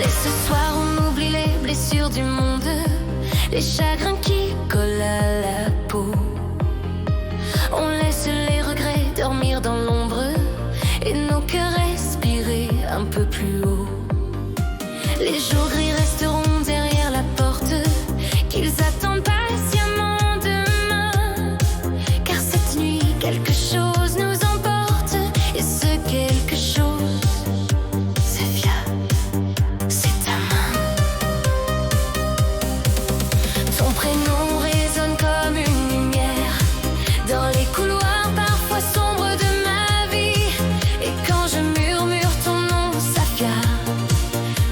Allez, ce soir on oublie les blessures du monde, les chagrins qui collent à la peau. On laisse les regrets dormir dans l'ombre et nos cœurs respirer un peu plus haut. Les jours gris resteront derrière la porte qu'ils attendent patiemment demain, car cette nuit quelque chose nous emporte, et ce quelque chose, Safia, c'est ta main. Ton prénom résonne comme une lumière dans les couloirs parfois sombres de ma vie, et quand je murmure ton nom, Safia,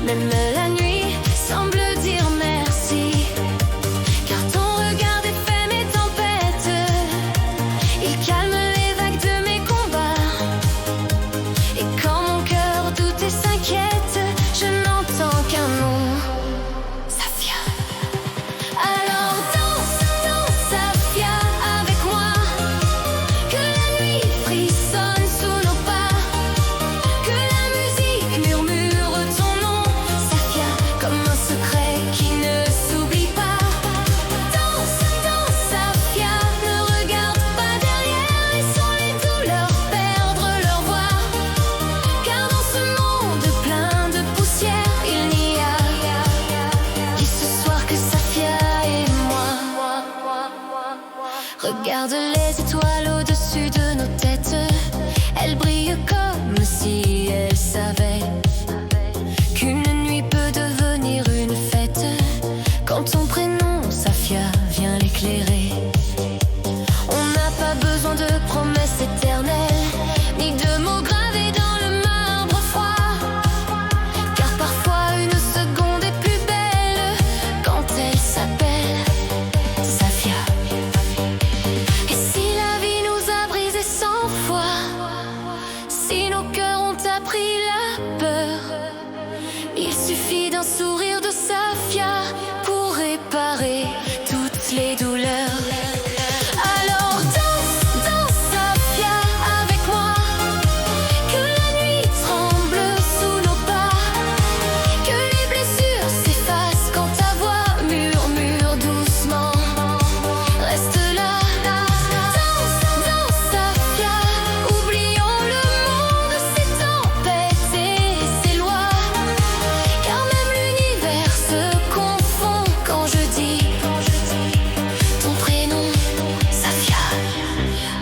même la nuit semble dire merci, car ton regard défait mes tempêtes, il calme les vagues de mes combats, et quand mon cœur doute et s'inquiète, je n'entends qu'un nom, Safia. Alors danse, danse, Safia, avec moi, que la nuit frissonne sous nos pas, que la musique murmure ton nom, Safia, comme un secret qui ne s'oublie pas. Danse, danse, Safia, ne regarde pas derrière, laissons les douleurs perdre leur voix, car dans ce monde plein de poussière, il n'y a que ce soir que Safia et moi. Regarde les étoiles au-dessus de nos têtes, elles brillent comme si elles savaient qu'une nuit peut devenir une fête quand ton prénom, Safia, vient l'éclairer. On n'a pas besoin de promesses éternelles, ni de mots gravés dans le marbre froid, car parfois une seconde est plus belle quand elle s'appelle Safia. Et si la vie nous a brisés 100 fois, si nos cœurs ont appris la peur, il suffit d'un sourire de Safia pour réparer toutes les douleurs. Alors danse, danse, Safia, avec moi, que la nuit tremble sous nos pas, que les blessures s'effacent quand ta voix murmure doucement. Reste là, danse, danse, Safia, oublions le monde, ses tempêtes et ses lois, car même l'univers se confond quand je dis ton prénom, Safia.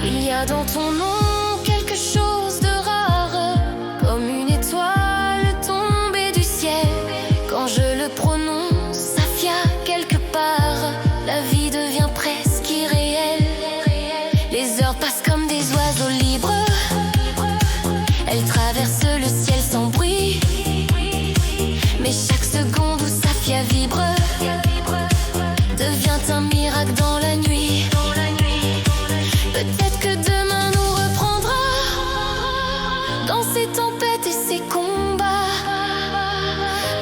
Il y a dans ton nom quelque chose de rare, comme une étoile tombée du ciel. Quand je le prononce, Safia, quelque part, la vie devient presque irréelle. Les heures passent comme des oiseaux libres, elles traversent le ciel sans bruit, mais chaque seconde où Safia vibre devient un miracle dans la nuit. Peut-être que demain nous reprendra dans ses tempêtes et ses combats,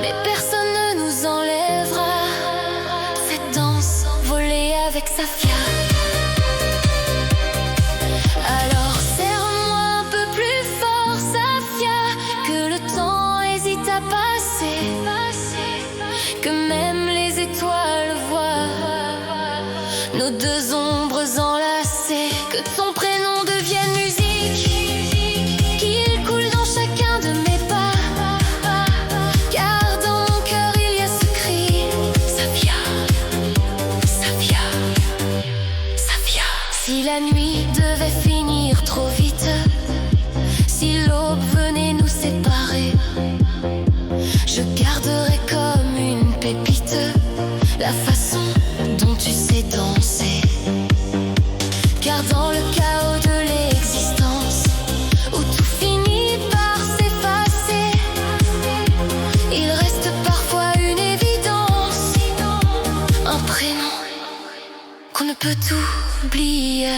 mais personne ne nous enlèvera cette danse volée avec Safia. Alors serre-moi un peu plus fort, Safia, que le temps hésite à passer, que même les étoiles voient nos deux ombres enlacées, que ton prénom devienne musique, qu'il coule dans chacun de mes pas, car dans mon cœur il y a ce cri, Safia, Safia, Safia. Si la nuit devait finir trop vite, si l'aube venait nous séparer, je garderai comme une pépite la façon dont tu sais danser, car dans le chaos de l'existence, où tout finit par s'effacer, il reste parfois une évidence, un prénom qu'on ne peut oublier.